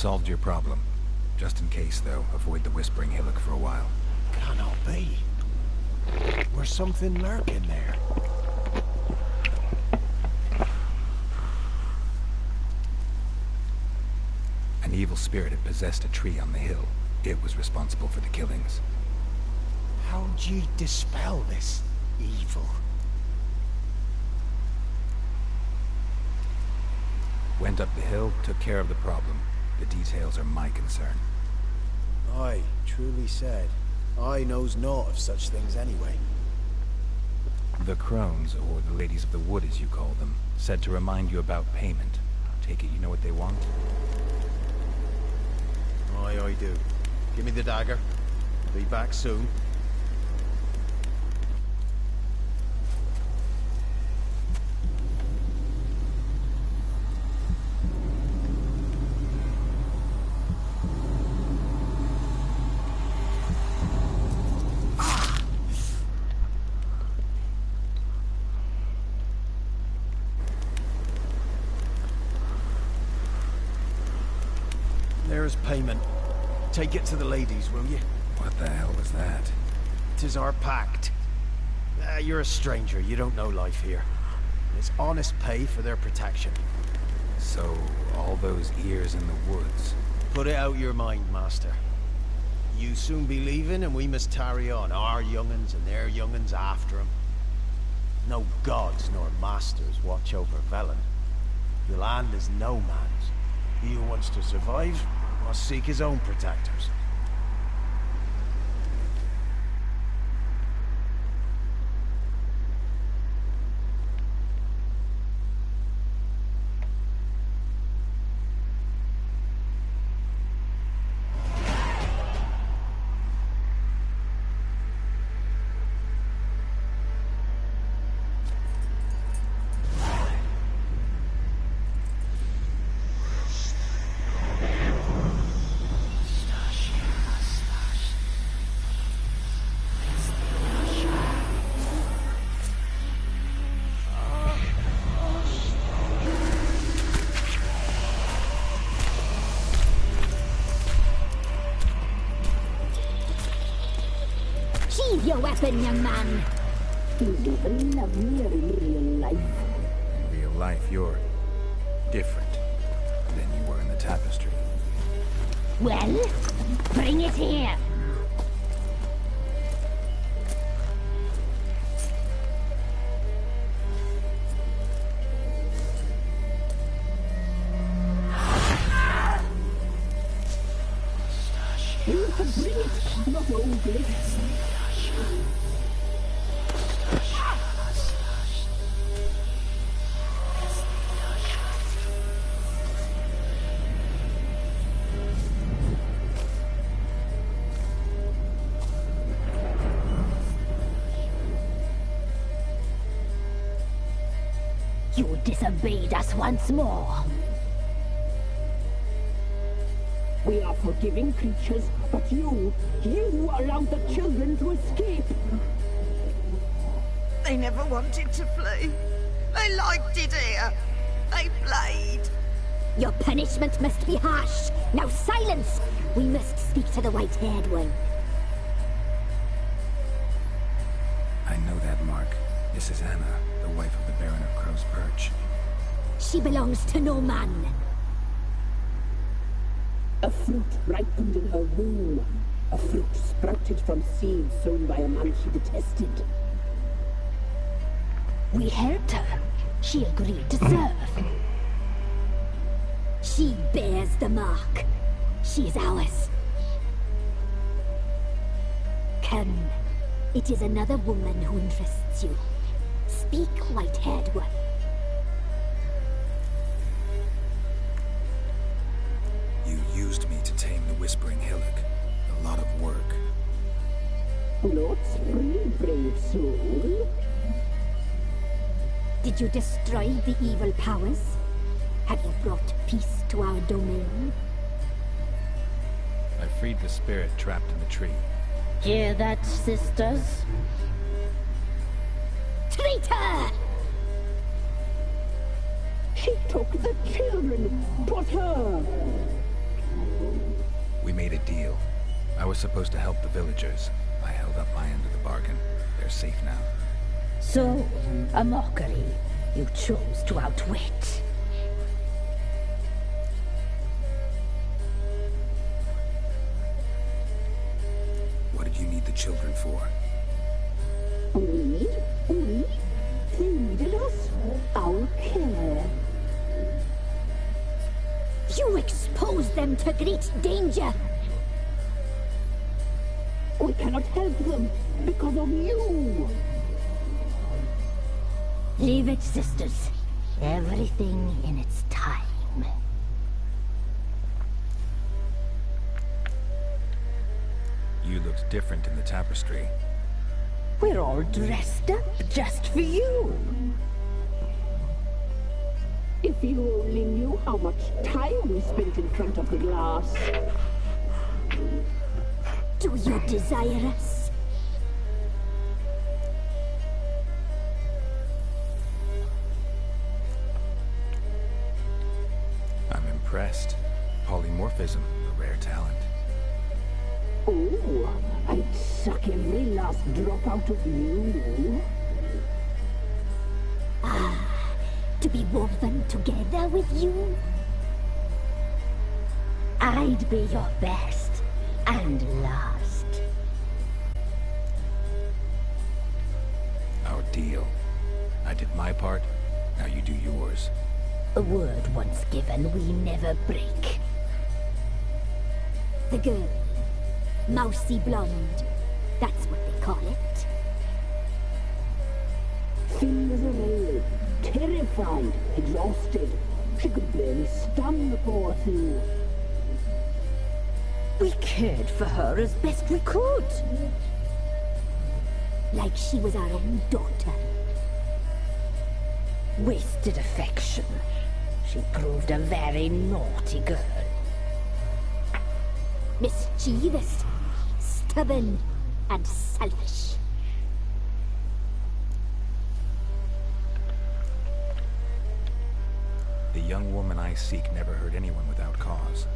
Solved your problem. Just in case, though, avoid the Whispering Hillock for a while. Cannot be. There's something lurking there. An evil spirit had possessed a tree on the hill. It was responsible for the killings. How'd ye dispel this evil? Went up the hill, took care of the problem. The details are my concern. Aye, truly said. I knows naught of such things anyway. The crones, or the ladies of the wood as you call them, said to remind you about payment. Take it you know what they want? Aye, I do. Give me the dagger. Be back soon. There's payment. Take it to the ladies, will you? What the hell was that? 'Tis our pact. You're a stranger, you don't know life here. It's honest pay for their protection. So, all those ears in the woods. Put it out your mind, master. You soon be leaving and we must tarry on, our young'uns and their young'uns after 'em. No gods nor masters watch over Velen. The land is no man's. He who wants to survive must seek his own protectors. Sheathe your weapon, young man. You even love me in real life. In real life, you're different than you were in the tapestry. Well, bring it here. You can bring it, not only. You disobeyed us once more. We are forgiving creatures, but you allowed the children to escape. They never wanted to flee. They liked it here. They played. Your punishment must be harsh. Now silence! We must speak to the white-haired one. I know that mark. This is Anna, the wife of the Baron of Crow's Perch. She belongs to no man. A fruit ripened in her womb. A fruit sprouted from seeds sown by a man she detested. We helped her. She agreed to serve. She bears the mark. She is ours. Come. It is another woman who interests you. Speak, white-haired one. You used me to tame the Whispering Hillock. A lot of work. Not free, brave soul. Did you destroy the evil powers? Have you brought peace to our domain? I freed the spirit trapped in the tree. Hear that, sisters? Traitor! She took the children, but her. We made a deal. I was supposed to help the villagers. I held up my end of the bargain. They're safe now. So, a mockery you chose to outwit. What did you need the children for? We? They needed us. Our care. You exposed them to great danger. We cannot help them because of you. Leave it, sisters. Everything in its time. You looked different in the tapestry. We're all dressed up just for you. If you only knew how much time we spent in front of the glass. Do you desire us? I'm impressed. Polymorphism, a rare talent. Oh, I'd suck every last drop out of you. To be woven together with you? I'd be your best and last. Our deal. I did my part, now you do yours. A word once given, we never break. The girl. Mousy blonde. That's what they call it. Thin as a rail, terrified, exhausted. She could barely stand the poor thing. We cared for her as best we could. Like she was our own daughter. Wasted affection. She proved a very naughty girl. Mischievous, stubborn, and selfish. The young woman I seek never hurt anyone without cause.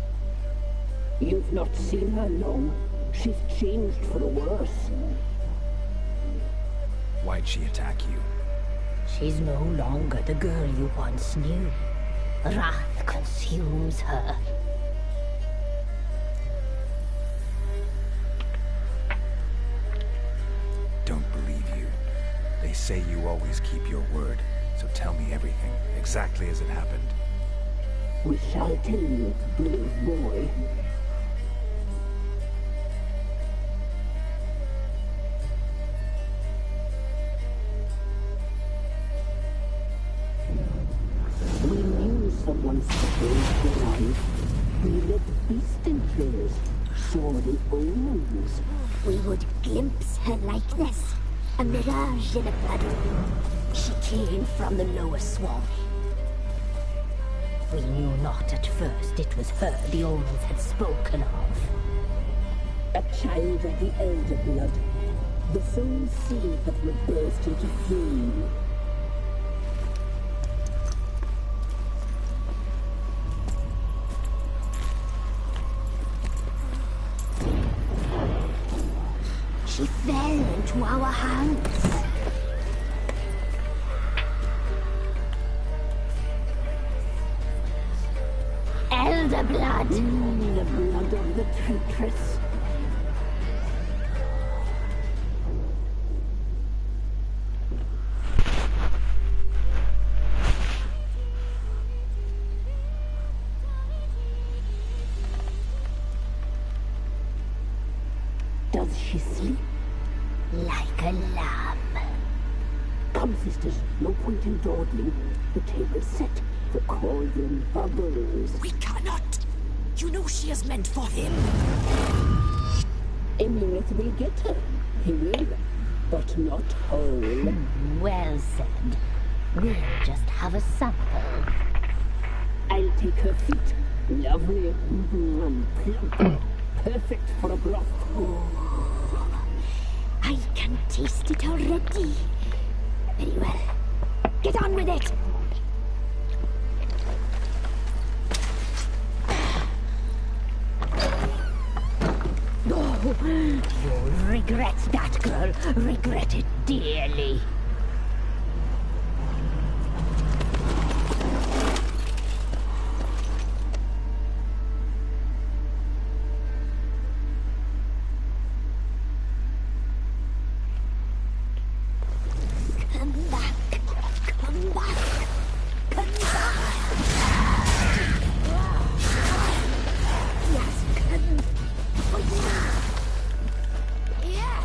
You've not seen her long. She's changed for the worse. Why'd she attack you? She's no longer the girl you once knew. Wrath consumes her. Don't believe you. They say you always keep your word, so tell me everything, exactly as it happened. We shall tell you, brave boy. We knew someone supposed to arrive. We let beast entrails, saw the omens. We would glimpse her likeness, a mirage in a puddle. She came from the lower swamp. We knew not at first it was her the omens had spoken of. A child of the elder blood. The soul seed that would burst into flame. She fell into our hands. Elder blood! The blood of the traitress. Does she sleep? Like a lamb. Come, sisters, no point in dawdling. The table's set. The cauldron bubbles. We cannot! You know she is meant for him. Emirath will get her. He will, but not whole. Well said. We'll just have a sample. I'll take her feet. Lovely and plump. Perfect for a broth. I can taste it already. Very well. Get on with it! regret that girl. Regret it dearly. Come back. Come back. Come back. Yes, come. Yeah.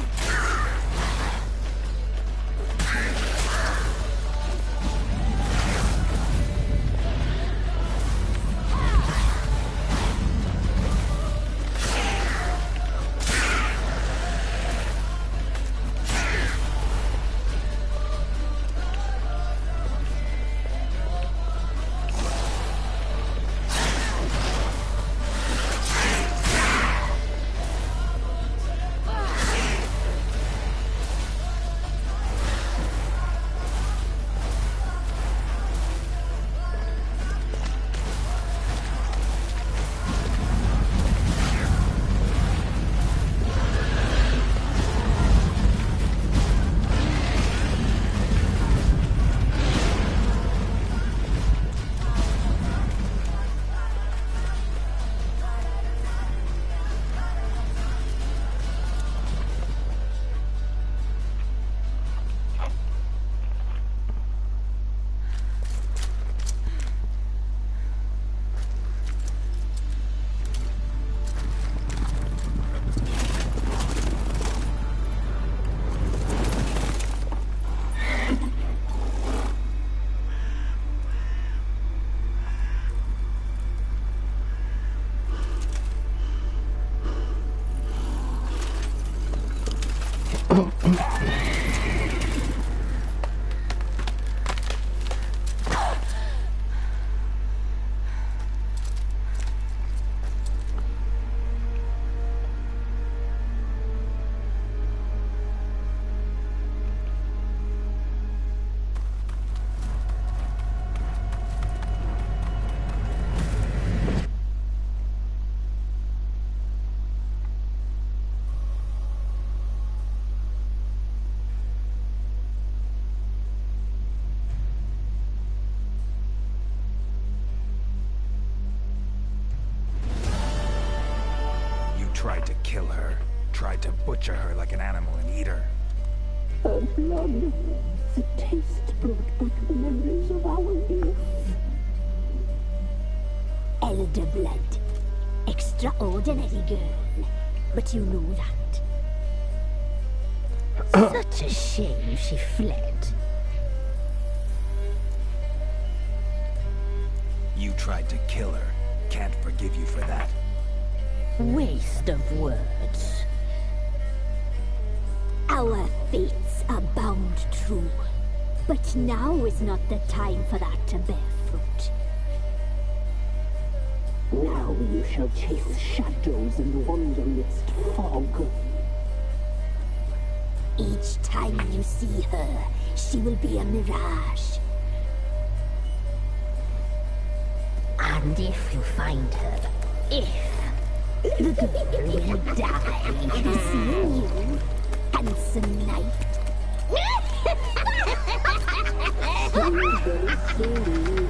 Tried to kill her. Tried to butcher her like an animal and eat her. Her blood, the taste brought back memories of our youth. Elder blood. Extraordinary girl. But you know that. Such a shame she fled. You tried to kill her. Can't forgive you for that. Waste of words. Our fates are bound true. But now is not the time for that to bear fruit. Now you shall chase shadows and wander midst fog. Each time you see her, she will be a mirage. And if you find her, the girl will die. Seeing you, handsome knight. Very slowly.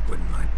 Wouldn't mind.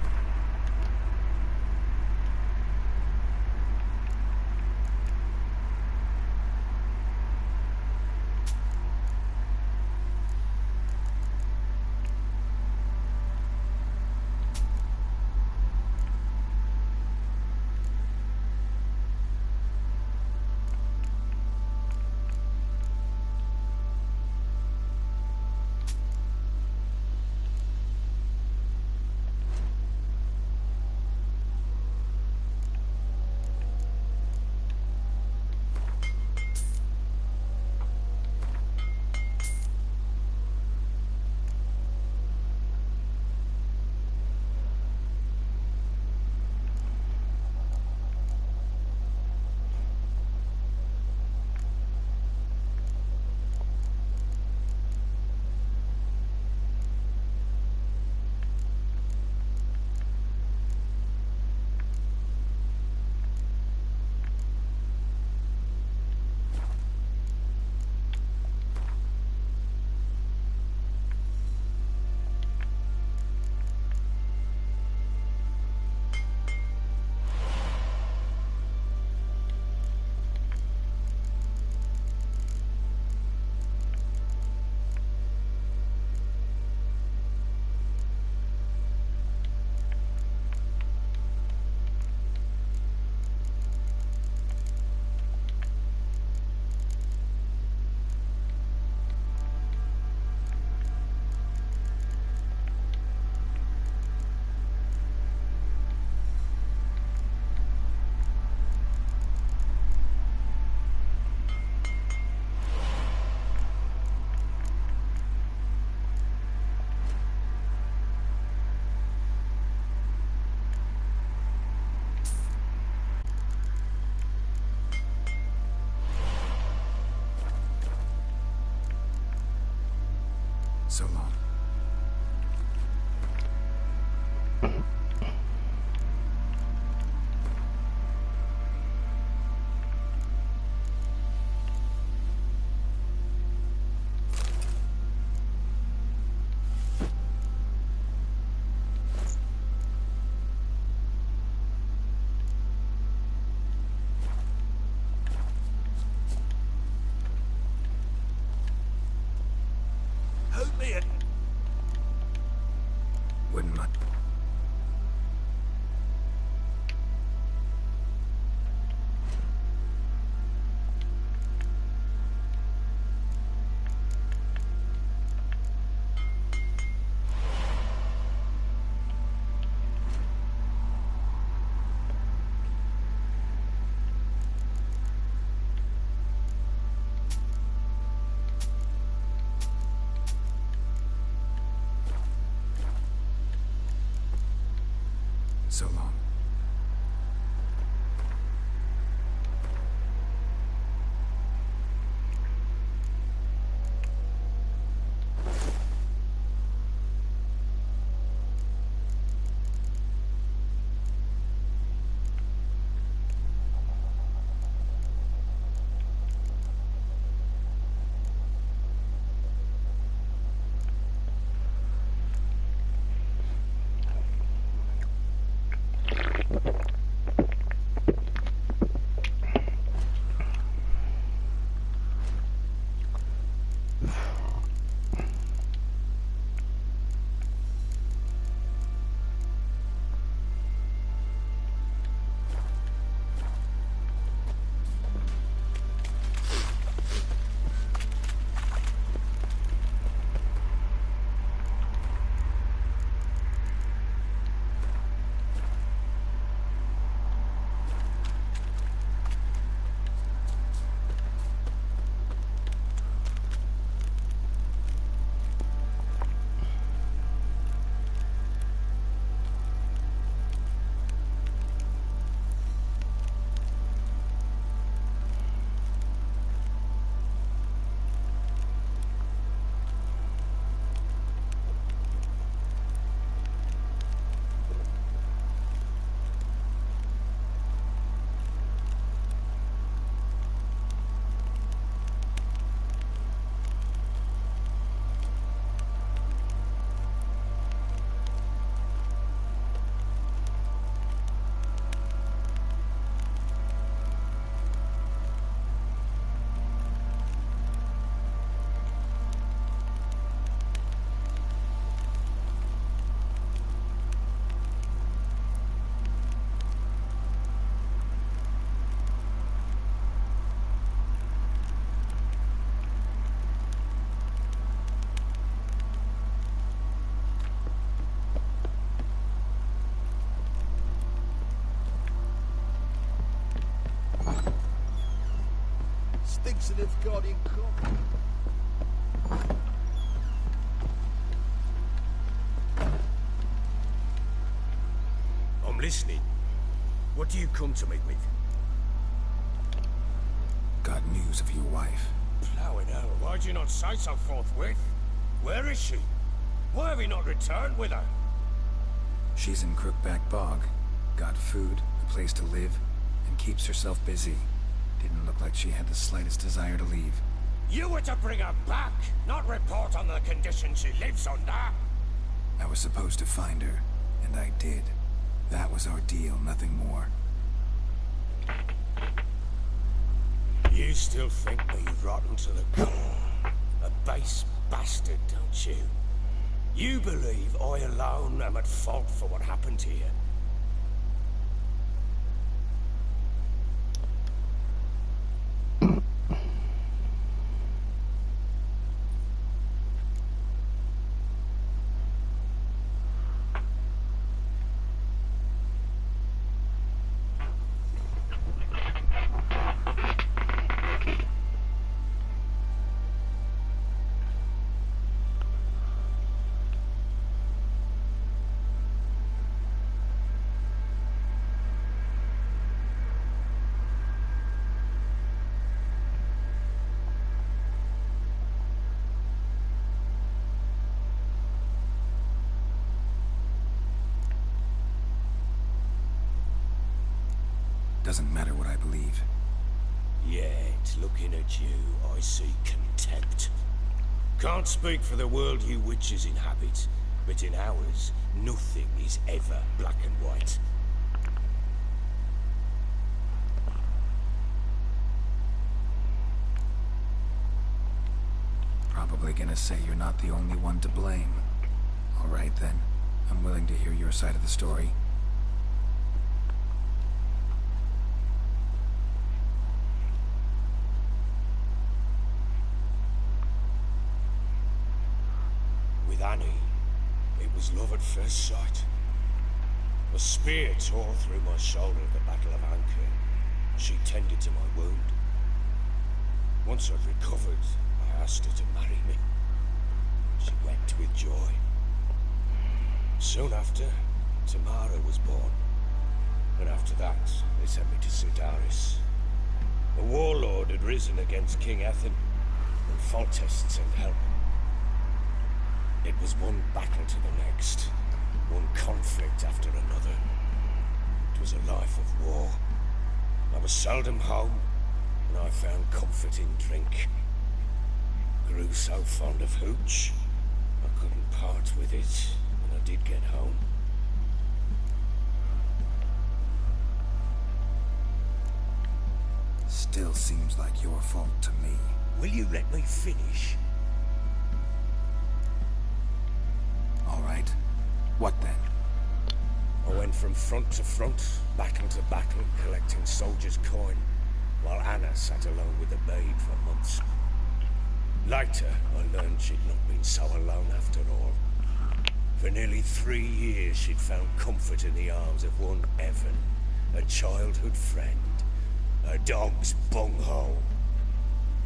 So long. Help me! Wouldn't mind. So long. blessing of God in common. I'm listening. What do you come to me with? Got news of your wife. Plowing hell, why'd you not say so forthwith? Where is she? Why have you not returned with her? She's in Crookback Bog. Got food, a place to live, and keeps herself busy. Didn't look like she had the slightest desire to leave. You were to bring her back, not report on the conditions she lives under. I was supposed to find her, and I did. That was our deal, nothing more. You still think me rotten to the core. A base bastard, don't you? You believe I alone am at fault for what happened here. Doesn't matter what I believe. Yet, looking at you, I see contempt. Can't speak for the world you witches inhabit, but in ours, nothing is ever black and white. Probably gonna say you're not the only one to blame. All right then. I'm willing to hear your side of the story. With Annie, it was love at first sight. A spear tore through my shoulder at the Battle of Anchor. She tended to my wound. Once I'd recovered, I asked her to marry me. She wept with joy. Soon after, Tamara was born. And after that, they sent me to Sudaris. A warlord had risen against King Ethan, and Foltest sent help. It was one battle to the next, one conflict after another. It was a life of war. I was seldom home, and I found comfort in drink. Grew so fond of hooch, I couldn't part with it when I did get home. Still seems like your fault to me. Will you let me finish? All right. What then? I went from front to front, battle to battle, collecting soldiers' coin, while Anna sat alone with the babe for months. Later, I learned she'd not been so alone after all. For nearly 3 years, she'd found comfort in the arms of one Evan, a childhood friend, a dog's bunghole.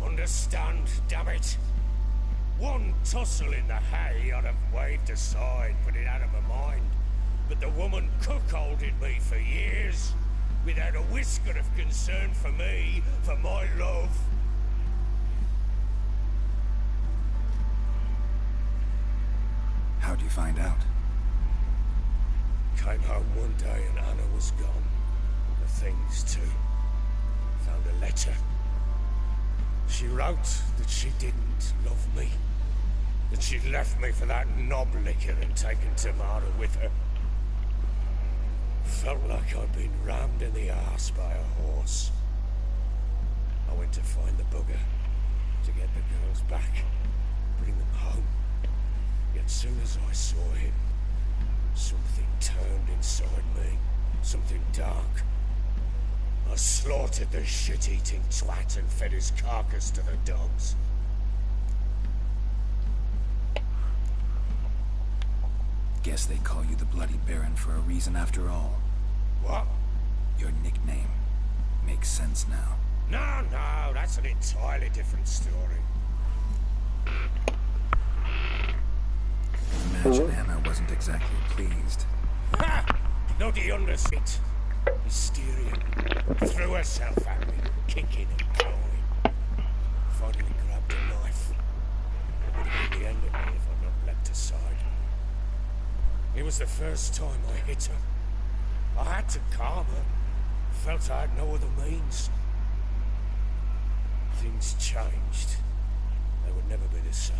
Understand, damn it? One tussle in the hay I'd have waved aside, put it out of my mind. But the woman cuckolded me for years, without a whisker of concern for me, for my love. How'd you find out? Came home one day and Anna was gone. The things too. Found a letter. She wrote that she didn't love me. That she'd left me for that knob licker and taken Tamara with her. Felt like I'd been rammed in the arse by a horse. I went to find the bugger, to get the girls back, bring them home. Yet soon as I saw him, something turned inside me, something dark. I slaughtered the shit-eating twat and fed his carcass to the dogs. Guess they call you the Bloody Baron for a reason after all. What? Your nickname makes sense now. No, that's an entirely different story. Imagine Anna wasn't exactly pleased. Ha! Bloody underseat. Hysteria. Threw herself at me, kicking and clawing. Finally grabbed a knife. It would have been the end of me if I'd not leapt aside. It was the first time I hit her. I had to calm her. Felt I had no other means. Things changed. They would never be the same.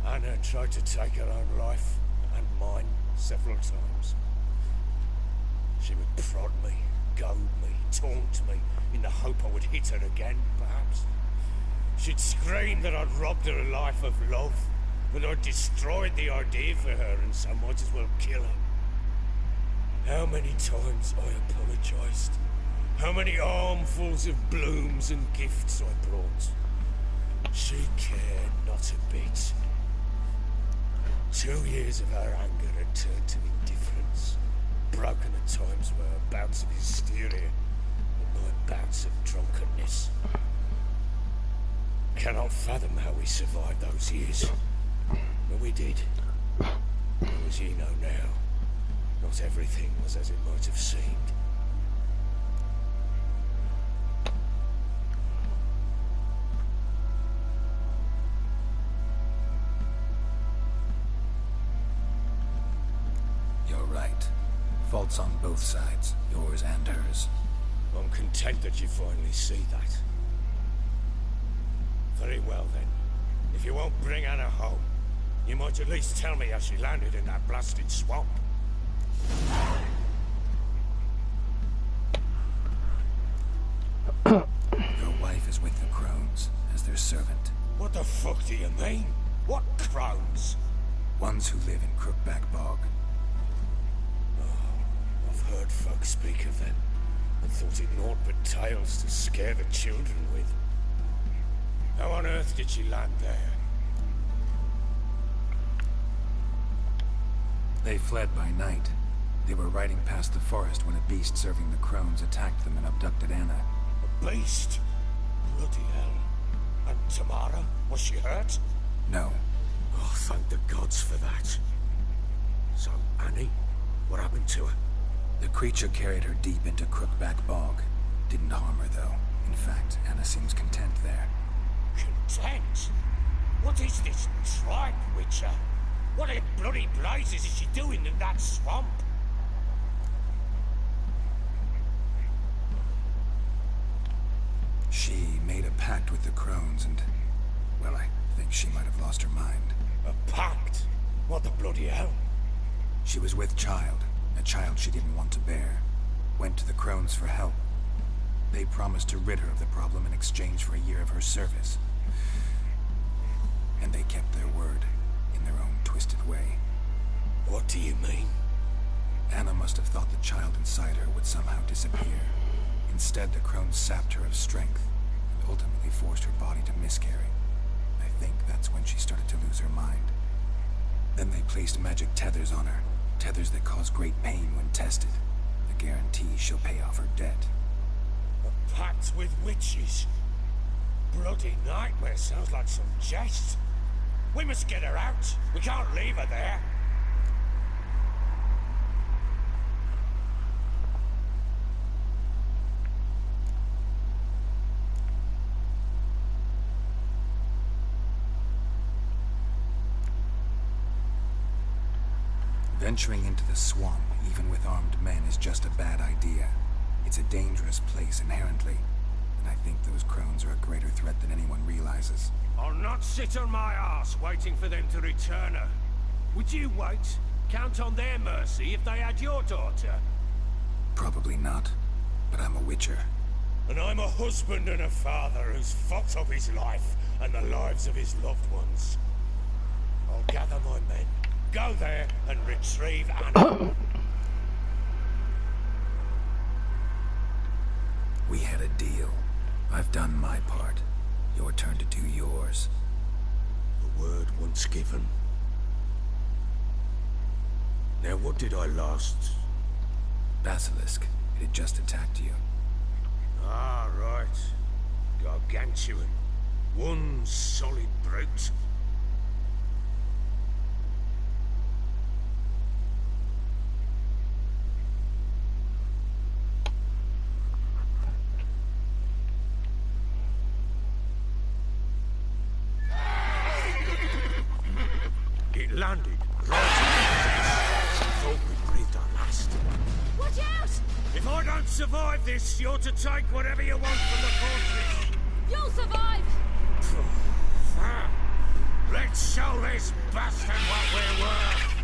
Anna tried to take her own life, and mine, several times. She would prod me, goad me, taunt me, in the hope I would hit her again, perhaps. She'd scream that I'd robbed her life of love, that I'd destroyed the idea for her, and so might as well kill her. How many times I apologized. How many armfuls of blooms and gifts I brought. She cared not a bit. 2 years of her anger had turned to indifference, broken at times by her bouts of hysteria and my bouts of drunkenness. Cannot fathom how we survived those years, but we did. As you know now, not everything was as it might have seemed. You're right. Faults on both sides, yours and hers. I'm content that you finally see that. Very well then. If you won't bring Anna home, you might at least tell me how she landed in that blasted swamp. Your wife is with the crones, as their servant. What the fuck do you mean? What crones? Ones who live in Crookback Bog. I've heard folk speak of them, and thought it naught but tales to scare the children with. How on earth did she land there? They fled by night. They were riding past the forest when a beast serving the crones attacked them and abducted Anna. A beast? Bloody hell. And Tamara? Was she hurt? No. Oh, thank the gods for that. So, Annie? What happened to her? The creature carried her deep into Crookback Bog. Didn't harm her, though. In fact, Anna seems content there. Content? What is this tribe, Witcher? What in bloody blazes is she doing in that swamp? She made a pact with the crones and... well, I think she might have lost her mind. A pact? What the bloody hell? She was with child, a child she didn't want to bear. Went to the crones for help. They promised to rid her of the problem in exchange for a year of her service. And they kept their word, in their own twisted way. What do you mean? Anna must have thought the child inside her would somehow disappear. Instead, the crones sapped her of strength, and ultimately forced her body to miscarry. I think that's when she started to lose her mind. Then they placed magic tethers on her, tethers that cause great pain when tested. A guarantee she'll pay off her debt. A pact with witches? Bloody nightmare, sounds like some jest. We must get her out. We can't leave her there. Venturing into the swamp, even with armed men, is just a bad idea. It's a dangerous place inherently, and I think those crones are a greater threat than anyone realizes. I'll not sit on my ass waiting for them to return her. Would you wait? Count on their mercy if they had your daughter? Probably not, but I'm a witcher. And I'm a husband and a father who's fucked up his life and the lives of his loved ones. I'll gather my men, go there and retrieve Anna. We had a deal. I've done my part. Your turn to do yours. The word once given. Now what did I last? Basilisk. It had just attacked you. Ah, right. Gargantuan. One solid brute. It landed right on. Thought we breathed our last. Watch out! If I don't survive this, you're to take whatever you want from the fortress. You'll survive! Let's show this bastard what we're worth.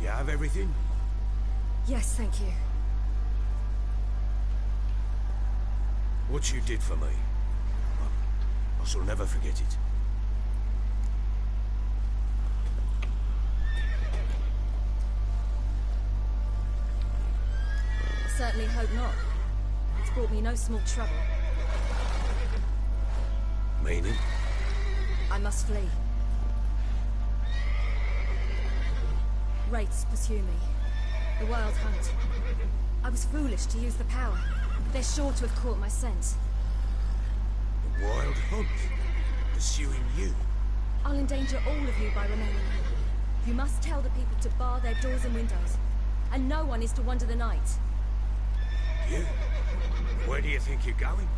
You have everything? Yes, thank you. What you did for me, I shall never forget it. I certainly hope not. It's brought me no small trouble. Meaning? I must flee. Wraiths pursue me. The wild hunt. I was foolish to use the power. They're sure to have caught my scent. The wild hunt? Pursuing you? I'll endanger all of you by remaining here. You must tell the people to bar their doors and windows. And no one is to wander the night. You? Where do you think you're going?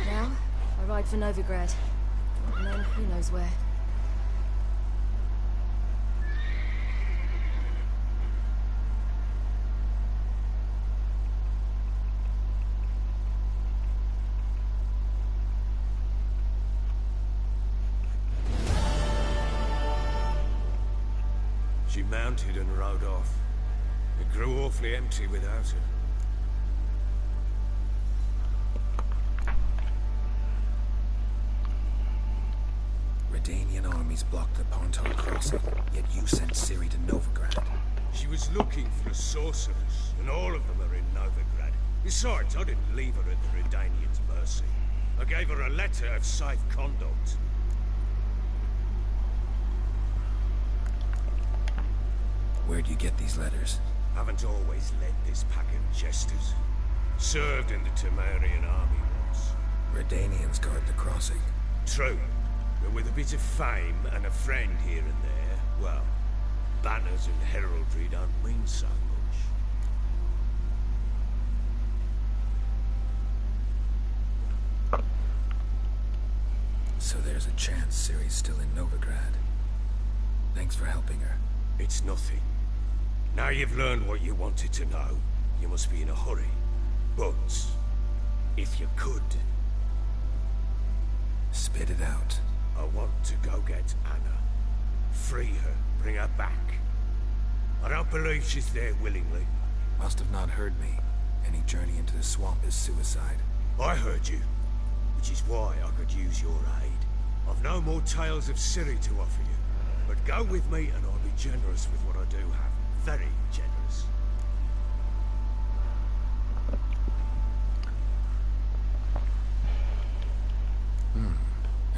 Now, I ride for Novigrad. And then, who knows where. She mounted and rode off. It grew awfully empty without her. Redanian armies blocked the Ponton crossing, yet you sent Ciri to Novigrad. She was looking for the sorcerers, and all of them are in Novigrad. Besides, I didn't leave her at the Redanians' mercy. I gave her a letter of safe conduct. Where'd you get these letters? Haven't always led this pack of jesters. Served in the Temerian army once. Redanians guard the crossing. True, but with a bit of fame and a friend here and there, well, banners and heraldry don't mean so much. So there's a chance Ciri's still in Novigrad. Thanks for helping her. It's nothing. Now you've learned what you wanted to know, you must be in a hurry. But, if you could... Spit it out. I want to go get Anna. Free her, bring her back. I don't believe she's there willingly. Must have not heard me. Any journey into the swamp is suicide. I heard you, which is why I could use your aid. I've no more tales of Ciri to offer you, but go with me and I'll be generous with what I do have. Very generous.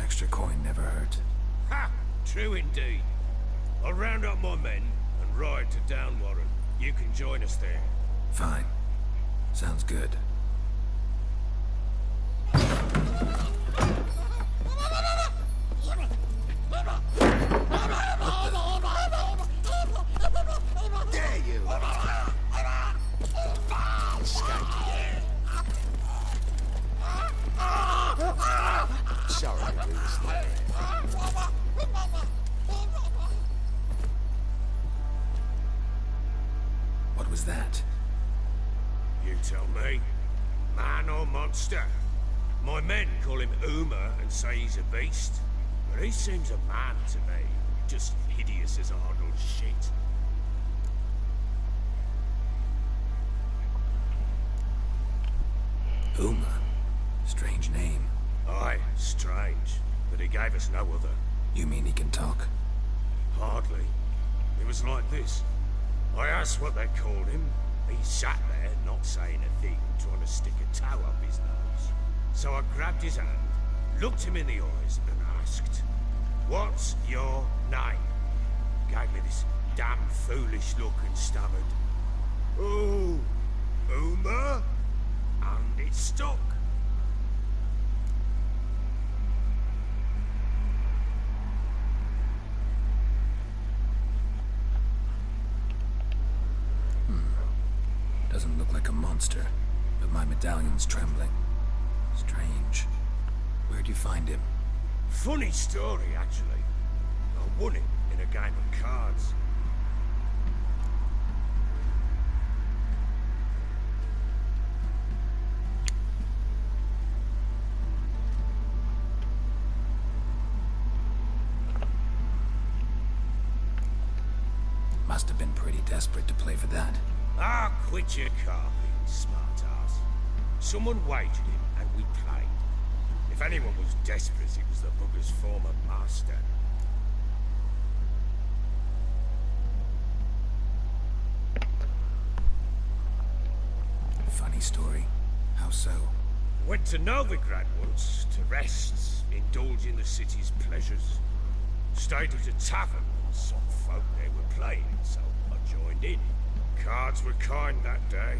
Extra coin never hurt. Ha! True indeed. I'll round up my men and ride to Downwarren. You can join us there. Fine. Sounds good. Dare you! Sorry to do this thing. What was that? You tell me. Man or monster? My men call him Uma and say he's a beast. But he seems a man to me. Just hideous as Arnold's shit. Uma? Strange name. Aye, strange. But he gave us no other. You mean he can talk? Hardly. It was like this. I asked what they called him. He sat there, not saying a thing, trying to stick a toe up his nose. So I grabbed his hand, looked him in the eyes, and asked, "What's your name?" Gave me this damn foolish look and stammered, "Oh, Uma?" And it stuck. Doesn't look like a monster, but my medallion's trembling. Strange. Where'd you find him? Funny story, actually. I won it in a game of cards. Must have been pretty desperate to play for that. Ah, quit your carping, smart-ass. Someone wagered him, and we played. If anyone was desperate, it was the bugger's former master. Funny story. How so? Went to Novigrad once, to rest, indulge in the city's pleasures. Stayed at a tavern, and some folk there were playing, so I joined in. Cards were kind that day.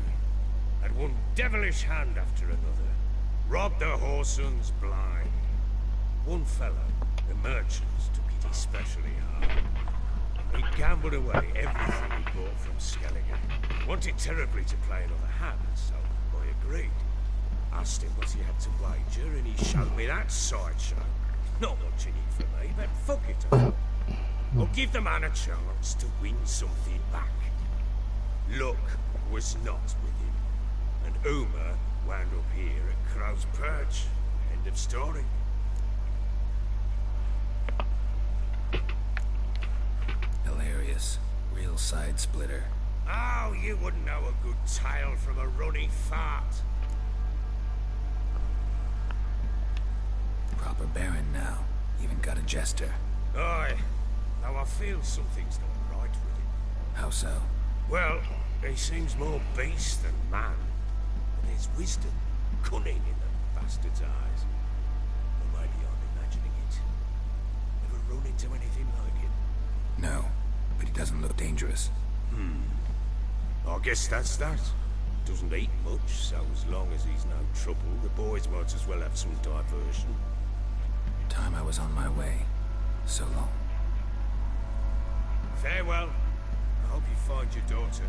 Had one devilish hand after another. Robbed the whoresons blind. One fellow, the merchants, took it especially hard. He gambled away everything he bought from Skellige. Wanted terribly to play another hand, so I agreed. Asked him what he had to wager, and he showed me that sideshow. Not much in it for me, but fuck it, I thought. I'll give the man a chance to win something back. Luck was not with him, and Uma wound up here at Crow's Perch. End of story. Hilarious. Real side splitter. Oh, you wouldn't know a good tale from a runny fart. Proper baron now. Even got a jester. Aye, though I feel something's not right with him. How so? Well, he seems more beast than man. But there's wisdom, cunning in the bastard's eyes. Or maybe I'm imagining it. Ever run into anything like him? No, but he doesn't look dangerous. I guess that's that. Doesn't eat much, so as long as he's no trouble, the boys might as well have some diversion. Time I was on my way. So long. Farewell. I hope you find your daughter.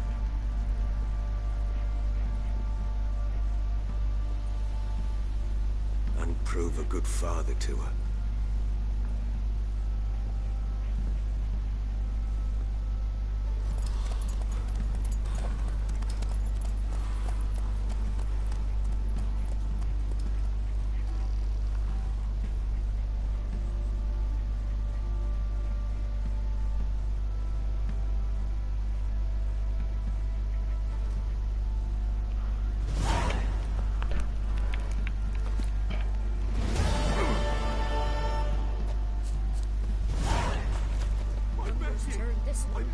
And prove a good father to her. Turn this one.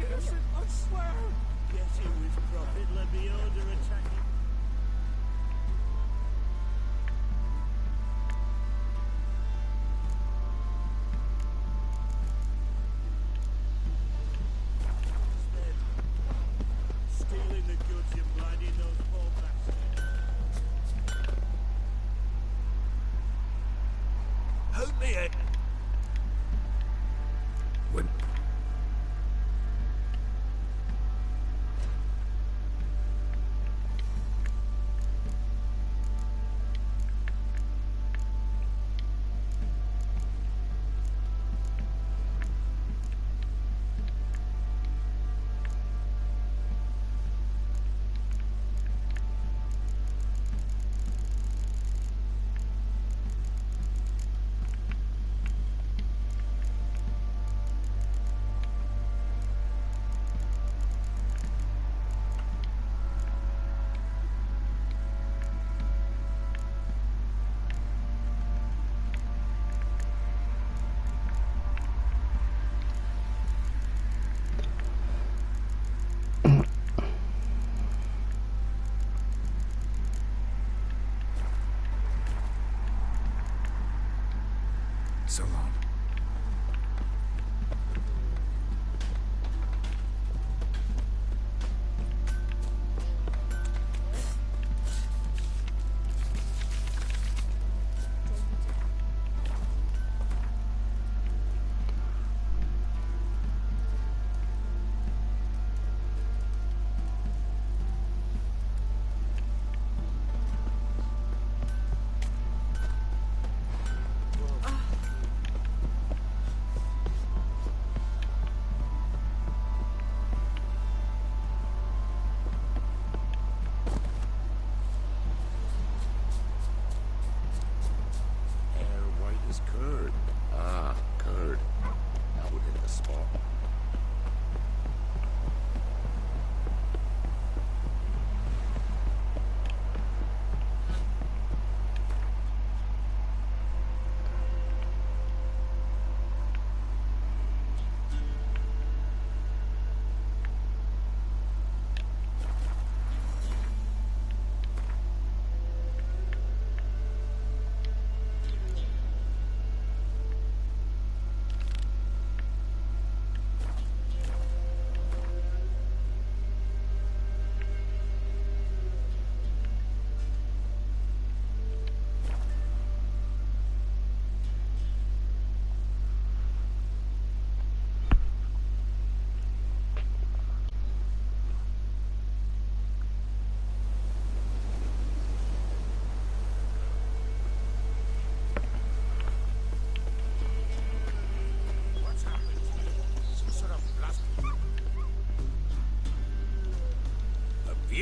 I swear! Get in with profit, let the order attack you. Stealing the goods and blinding those poor bastards. Help me, Ed. Would...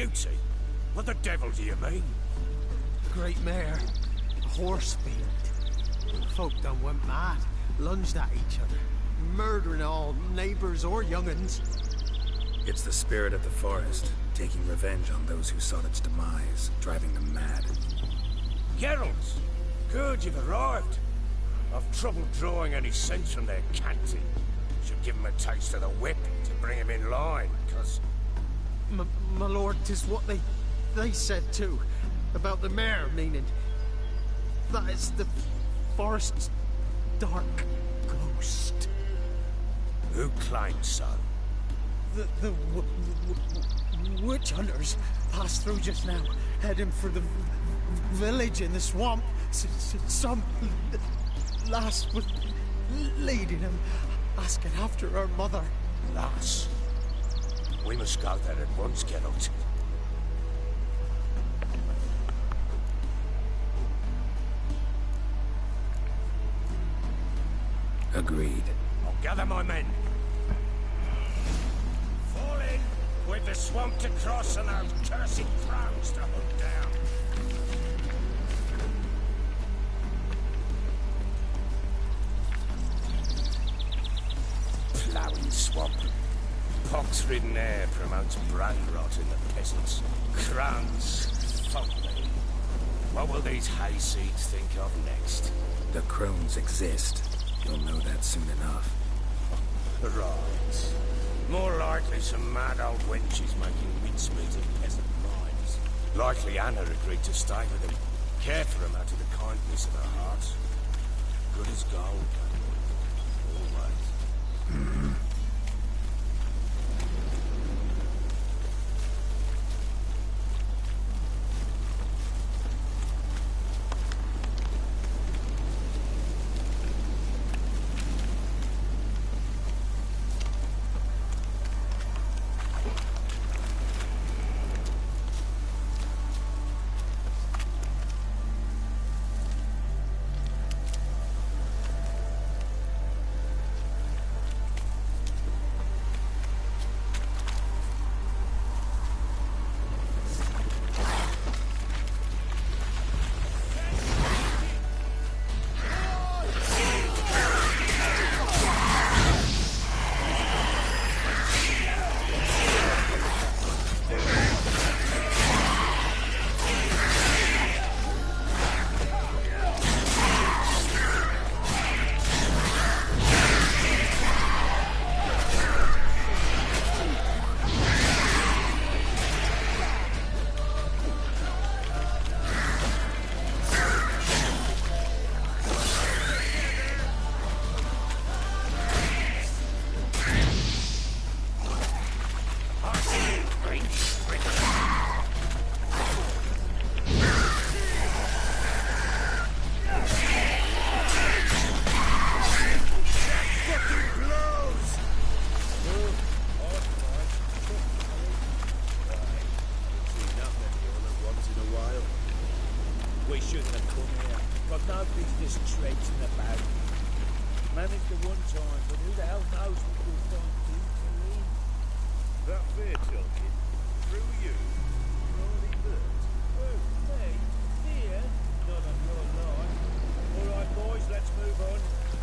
Beauty? What the devil do you mean? The great mare, a horse field. Folk done went mad, lunged at each other, murdering all neighbours or young'uns. It's the spirit of the forest, taking revenge on those who sought its demise, driving them mad. Geralt! Good, you've arrived. I've trouble drawing any sense from their canting. Should give 'em a taste of the whip to bring 'em in line, 'cause... My lord, 'tis what they said too, about the mare, meaning that is the forest's dark ghost. Who claims so? The witch hunters passed through just now, heading for the village in the swamp. Some lass was leading him, asking after her mother. Lass? We must go there at once, Geralt. Agreed. I'll gather my men. Fall in, with the swamp to cross and those cursed crows to hunt down. Ploughing swamp. Pox-ridden air promotes brain rot in the peasants. Crowns, folly. What will these hayseeds think of next? The crones exist. You'll know that soon enough. Right. More likely some mad old wenches making mincemeat of peasant lives. Likely Anna agreed to stay with them. Care for them out of the kindness of her heart. Good as gold. Always. We shouldn't have come here. Got no business traipsing about. Managed at one time, but who the hell knows what we'll find deeper in? That fair talking. Through you. Already learnt. Who? Me? Here? Not on your line. Alright boys, let's move on.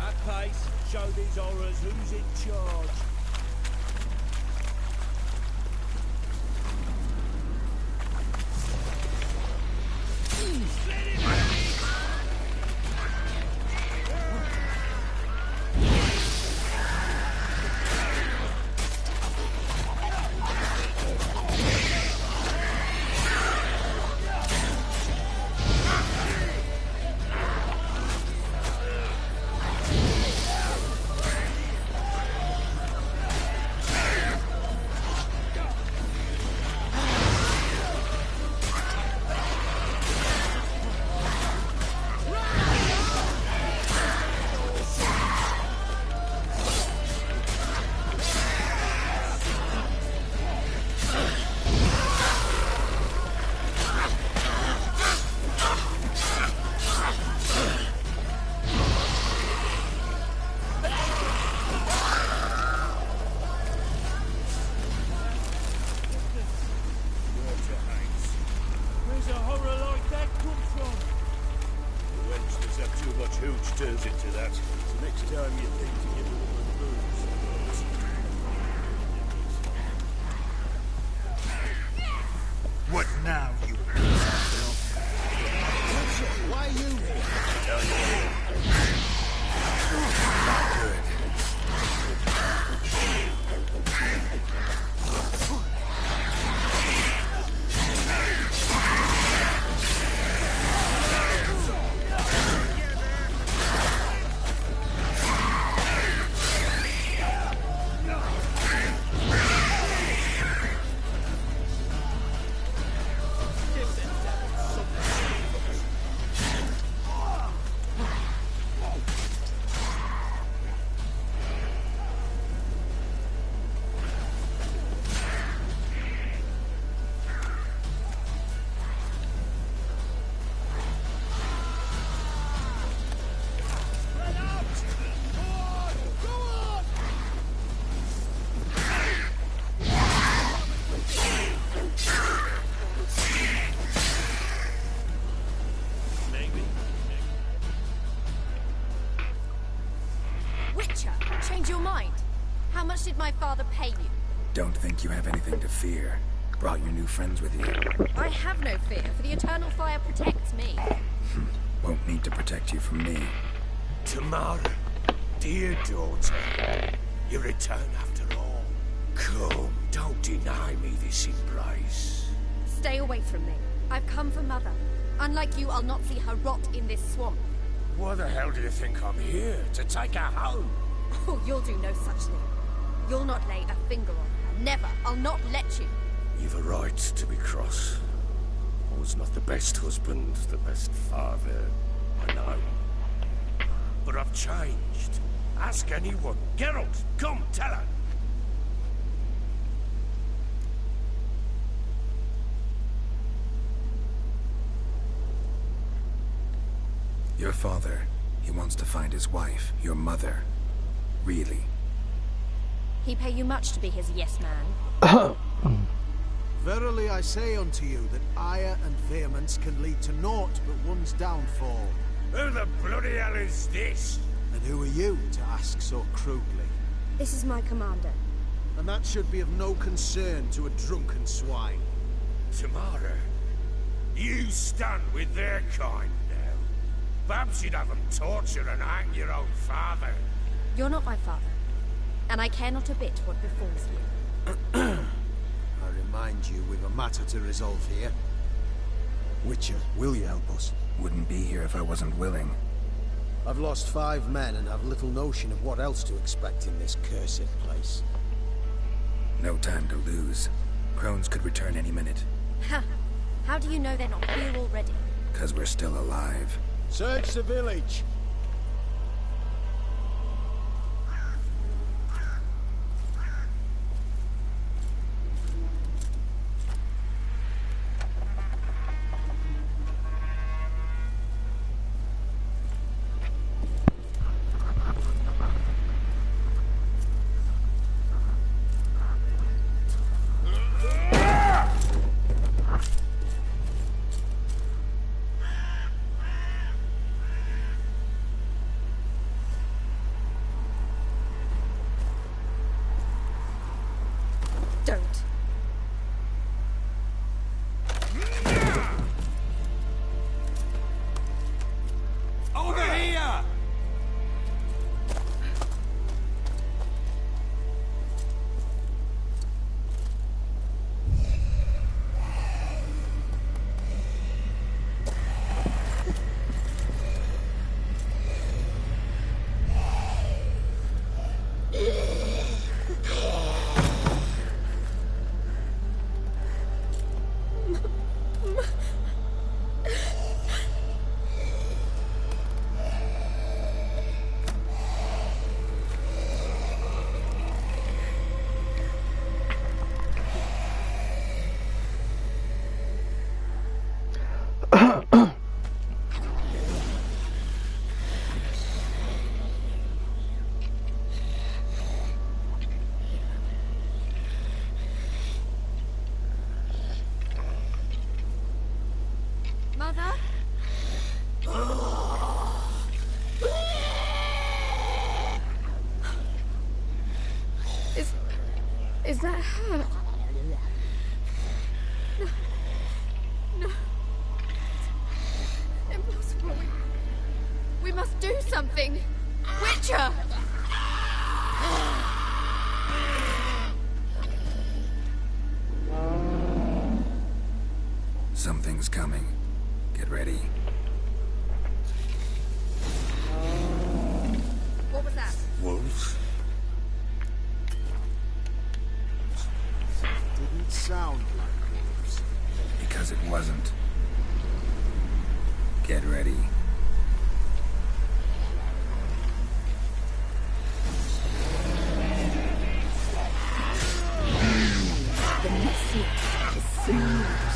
At pace, show these horrors who's in charge. time you think to give a woman boobs, What now, you Why are you here? tell you? Not good. Witcher, change your mind. How much did my father pay you? Don't think you have anything to fear. Brought your new friends with you. I have no fear, for the eternal fire protects me. Won't need to protect you from me. Tamara, dear daughter, you return after all. Come, don't deny me this embrace. Stay away from me. I've come for Mother. Unlike you, I'll not see her rot in this swamp. Why the hell do you think I'm here? To take her home? Oh, you'll do no such thing. You'll not lay a finger on her. Never. I'll not let you. You've a right to be cross. I was not the best husband, the best father, I know. But I've changed. Ask anyone. Geralt, come, tell her. Your father, he wants to find his wife, your mother. Really? He pay you much to be his yes man. Verily I say unto you that ire and vehemence can lead to naught but one's downfall. Who the bloody hell is this? And who are you to ask so crudely? This is my commander. And that should be of no concern to a drunken swine. Tamara, you stand with their kind now. Perhaps you'd have them torture and hang your own father. You're not my father. And I care not a bit what befalls you. I remind you, we've a matter to resolve here. Witcher, will you help us? Wouldn't be here if I wasn't willing. I've lost 5 men and have little notion of what else to expect in this cursed place. No time to lose. Crones could return any minute. Ha! How do you know they're not here already? 'Cause we're still alive. Search the village! Don't. Over here! Is that her? No. No. Impossible. We must do something. Witcher! Something's coming. Get ready. What was that? Wolves? Didn't sound like wolves. Because it wasn't. Get ready. The message seems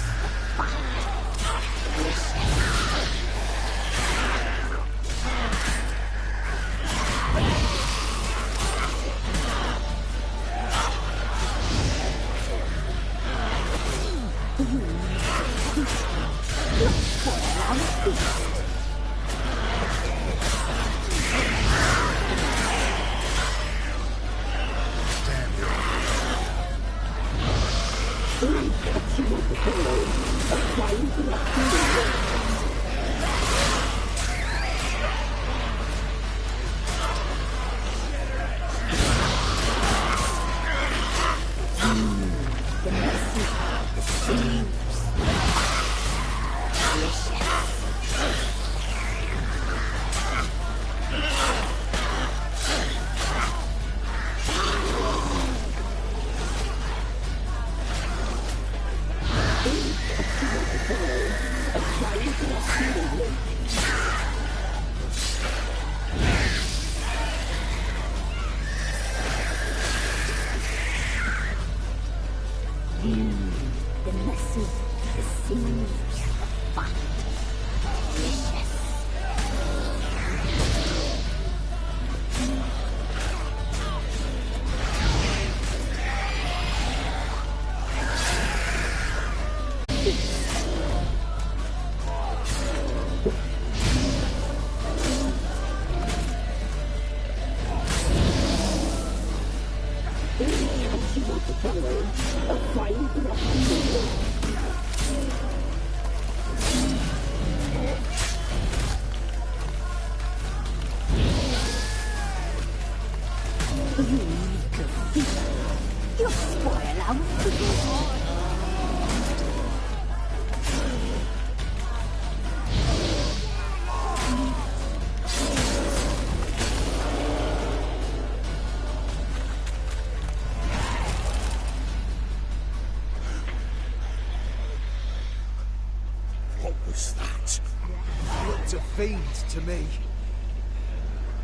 Looked a fiend to me.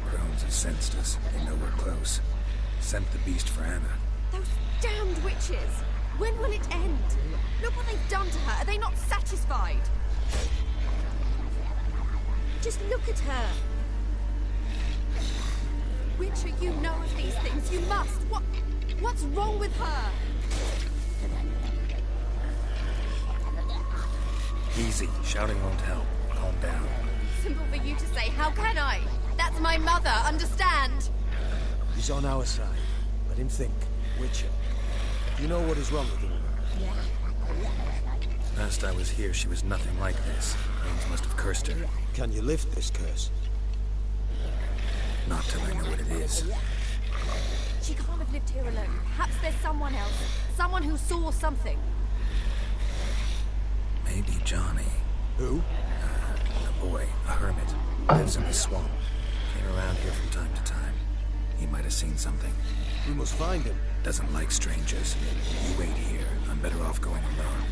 Crones have sensed us. They know we're close. Sent the beast for Anna. Those damned witches! When will it end? Look what they've done to her. Are they not satisfied? Just look at her. Witcher, you know of these things. You must. What's wrong with her? Easy. Shouting won't help. Calm down. Simple for you to say. How can I? That's my mother. Understand? He's on our side. Let him think. Witcher. You know what is wrong with the woman? Last I was here, she was nothing like this. Crones must have cursed her. Can you lift this curse? Not till I know what it is. She can't have lived here alone. Perhaps there's someone else. Someone who saw something. Maybe Johnny. Who? A boy, a hermit. Lives in the swamp. Came around here from time to time. He might have seen something. We must find him. Doesn't like strangers. You wait here. I'm better off going alone.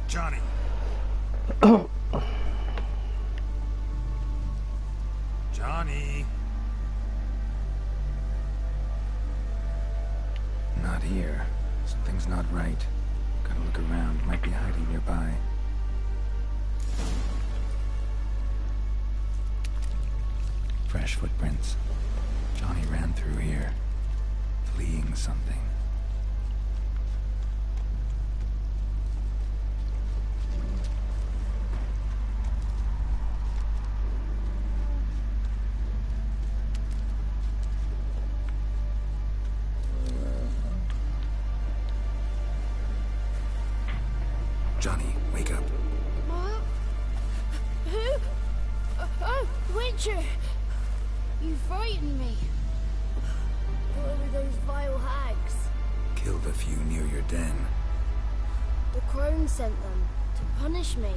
Johnny. Johnny. Not here. Something's not right. Gotta look around. Might be hiding nearby. Fresh footprints. Johnny ran through here, fleeing something. Johnny, wake up. What? Who? Oh, Witcher! You frightened me. What were those vile hags? Killed a few near your den. The crone sent them to punish me.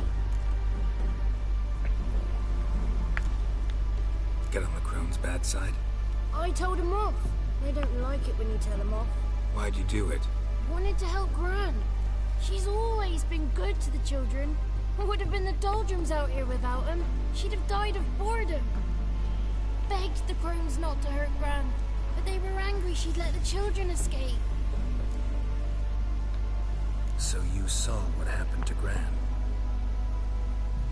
Get on the crone's bad side? I told him off. They don't like it when you tell them off. Why'd you do it? Wanted to help Gran. She's always been good to the children. It would have been the doldrums out here without him. She'd have died of boredom. Begged the crones not to hurt Gran, but they were angry she'd let the children escape. So you saw what happened to Gran?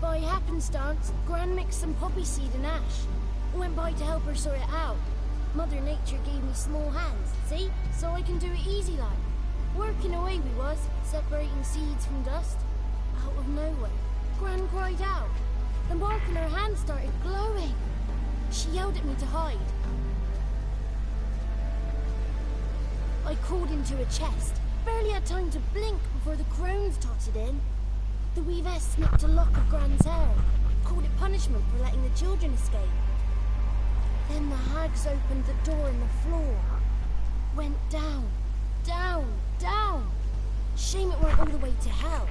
By happenstance, Gran mixed some poppy seed and ash. Went by to help her sort it out. Mother Nature gave me small hands, see? So I can do it easy like. Working away we was, separating seeds from dust. Out of nowhere, Gran cried out. The mark on her hand started glowing. She yelled at me to hide. I crawled into a chest. Barely had time to blink before the crones totted in. The weavess snipped a lock of Gran's hair. Called it punishment for letting the children escape. Then the hags opened the door in the floor. Went down, down, down. Shame it weren't all the way to hell.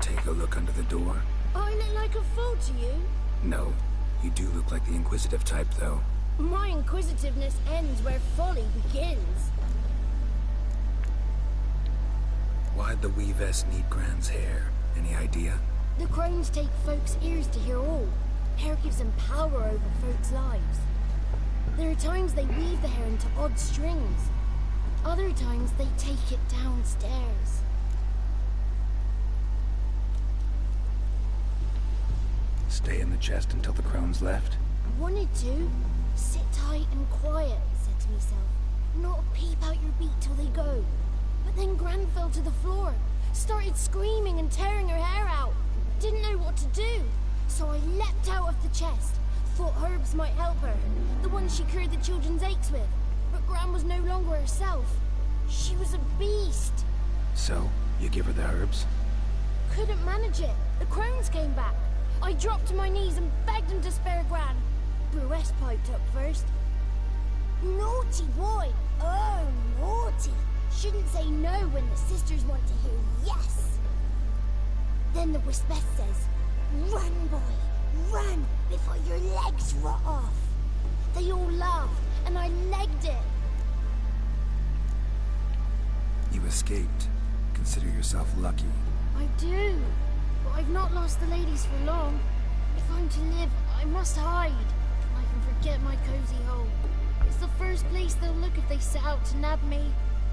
Take a look under the door. I look like a fool to you? No. You do look like the inquisitive type, though. My inquisitiveness ends where folly begins. Why'd the weavess need Gran's hair? Any idea? The crones take folks' ears to hear all. Hair gives them power over folks' lives. There are times they weave the hair into odd strings. Other times they take it downstairs. Stay in the chest until the crones left? Wanted to. Sit tight and quiet, said to myself. Not peep out your beat till they go. But then Gran fell to the floor. Started screaming and tearing her hair out. Didn't know what to do. So I leapt out of the chest. Thought herbs might help her. The ones she cured the children's aches with. But Gran was no longer herself. She was a beast. So, you give her the herbs? Couldn't manage it. The crones came back. I dropped to my knees and begged them to spare Gran. Bruce piped up first. Naughty boy. Oh, naughty. Shouldn't say no when the sisters want to hear yes. Then the Wispeth says, run, boy, run, before your legs rot off. They all laughed, and I legged it. You escaped. Consider yourself lucky. I do, but I've not lost the ladies for long. If I'm to live, I must hide. I can forget my cozy hole. It's the first place they'll look if they set out to nab me.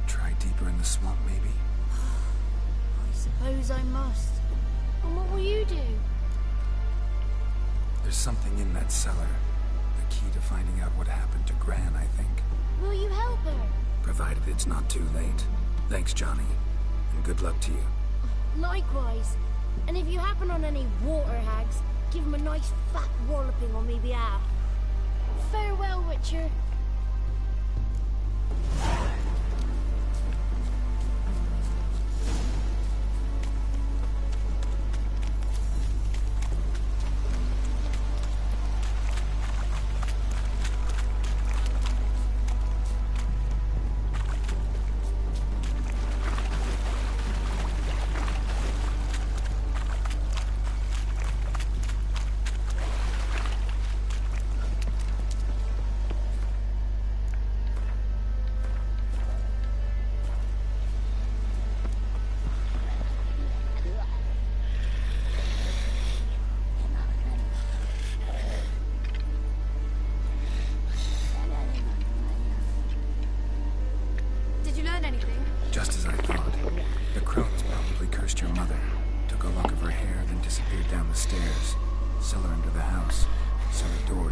Try deeper in the swamp, maybe? I suppose I must. And what will you do? There's something in that cellar. The key to finding out what happened to Gran, I think. Will you help her? Provided it's not too late. Thanks, Johnny. And good luck to you. Likewise. And if you happen on any water hags, give them a nice fat walloping on me behalf. Farewell, Witcher.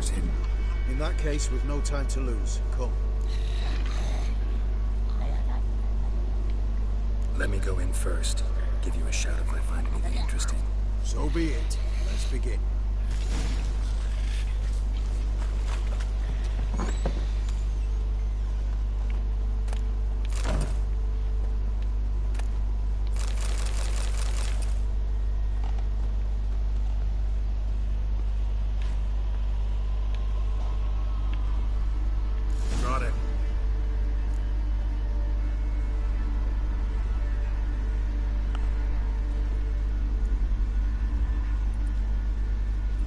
doors hidden. In that case, we've no time to lose. Come. Let me go in first. Give you a shout if I find anything interesting. So be it. Let's begin. Got it.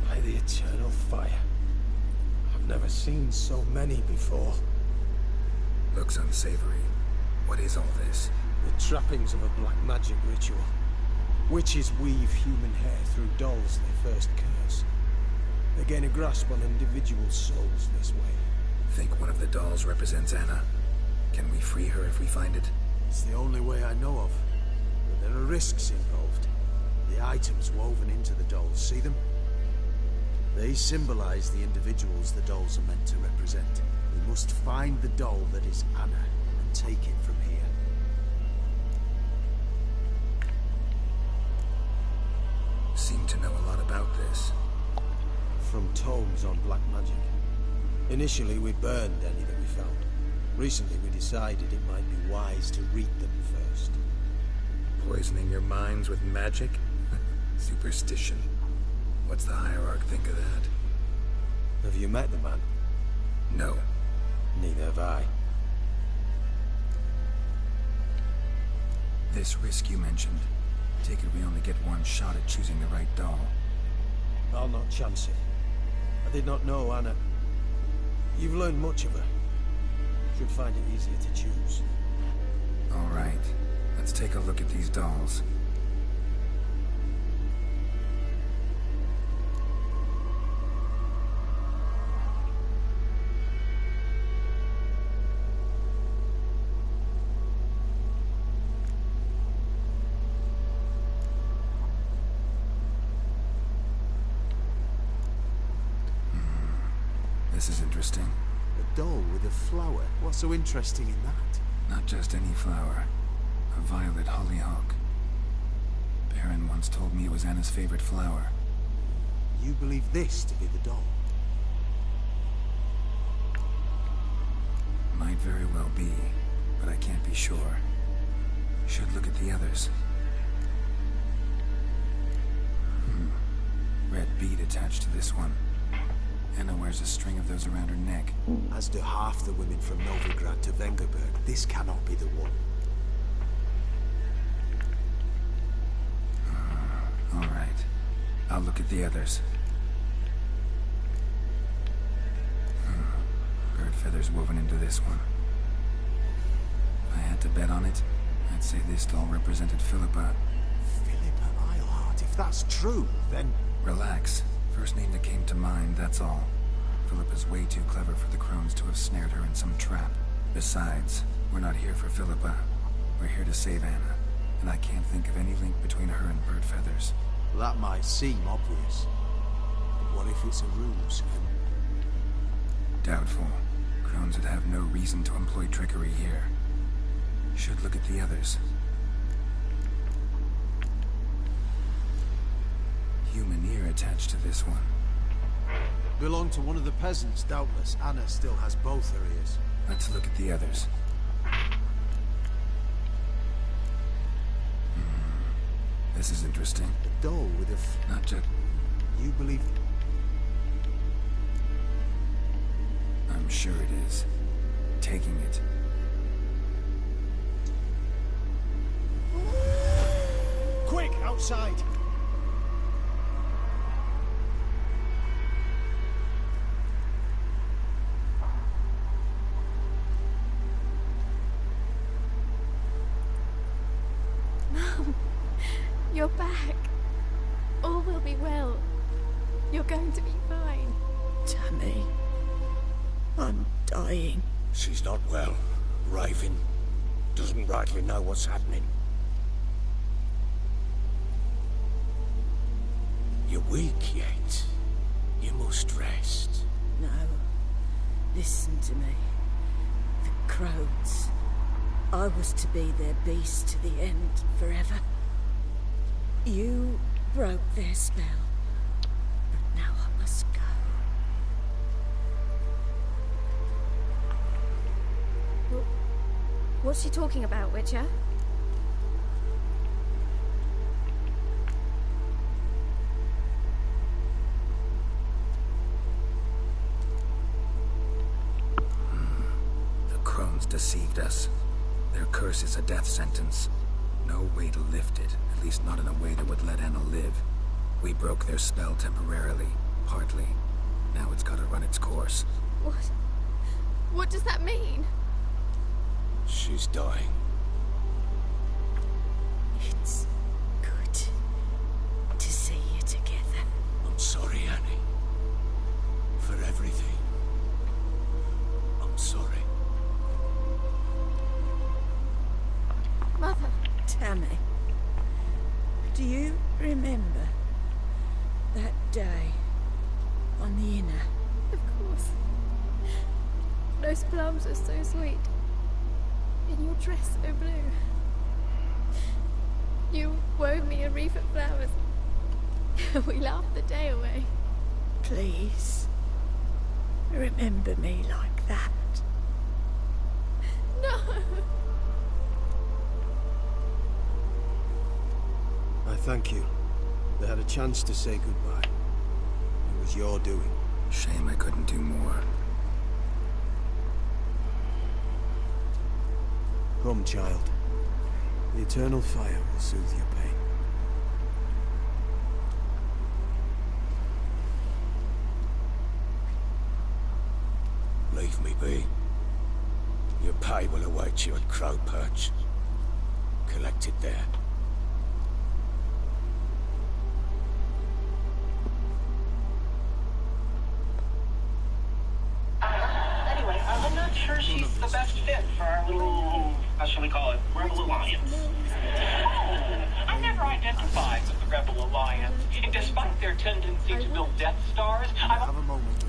By the eternal fire. I've never seen so many before. Looks unsavory. What is all this? The trappings of a black magic ritual. Witches weave human hair through dolls they first curse. They gain a grasp on individual souls this way. Think one of the dolls represents Anna. Can we free her if we find it? It's the only way I know of. But there are risks involved. The items woven into the dolls, see them? They symbolize the individuals the dolls are meant to represent. We must find the doll that is Anna and take it from here. Seem to know a lot about this. From tomes on black magic. Initially, we burned any that we found. Recently, we decided it might be wise to read them first. Poisoning your minds with magic? Superstition. What's the hierarch think of that? Have you met the man? No. Neither have I. This risk you mentioned. Take it we only get one shot at choosing the right doll. I'll not chance it. I did not know Anna. You've learned much of her. Should find it easier to choose. All right. Let's take a look at these dolls. This is interesting. A doll with a flower. What's so interesting in that? Not just any flower. A violet hollyhock. Baron once told me it was Anna's favorite flower. You believe this to be the doll? Might very well be, but I can't be sure. Should look at the others. Red bead attached to this one. Anna wears a string of those around her neck. As do half the women from Novigrad to Vengerberg. This cannot be the one. All right. I'll look at the others. Bird feathers woven into this one. If I had to bet on it, I'd say this doll represented Philippa. Philippa Eilhart. If that's true, then... Relax. First name that came to mind, that's all. Philippa's way too clever for the crones to have snared her in some trap. Besides, we're not here for Philippa. We're here to save Anna. And I can't think of any link between her and bird feathers. Well, that might seem obvious. But what if it's a ruse? Doubtful. Crones would have no reason to employ trickery here. Should look at the others. Human ear attached to this one. Belonged to one of the peasants, doubtless. Anna still has both her ears. Let's look at the others. This is interesting. A doll with a... Not just... You believe... I'm sure it is. Taking it. Quick, outside! You're back. All will be well. You're going to be fine. Tammy, I'm dying. She's not well. Raving. Doesn't rightly know what's happening. You're weak yet. You must rest. Listen to me. The crones. I was to be their beast to the end, forever. You broke their spell. But now I must go. What's she talking about, Witcher? The crones deceived us. Their curse is a death sentence. No way to lift it, at least not in a way that would let Anna live. We broke their spell temporarily, partly. Now it's gotta run its course. What? What does that mean? She's dying. It's good to see you together. I'm sorry, Annie. For everything. I'm sorry. Mother. Tammy, do you remember that day on the inner? Of course. Those plums are so sweet. And your dress so blue. You wove me a wreath of flowers. We laughed the day away. Please, remember me like that. No! I thank you. They had a chance to say goodbye. It was your doing. Shame I couldn't do more. Come, child. The eternal fire will soothe your pain. Leave me be. Your pay will await you at Crow Perch. Collect it there. Anyway, I'm not sure she's the best fit for our little, how shall we call it, Rebel Alliance. I never identified with the Rebel Alliance. Despite their tendency to build Death Stars, Have a moment.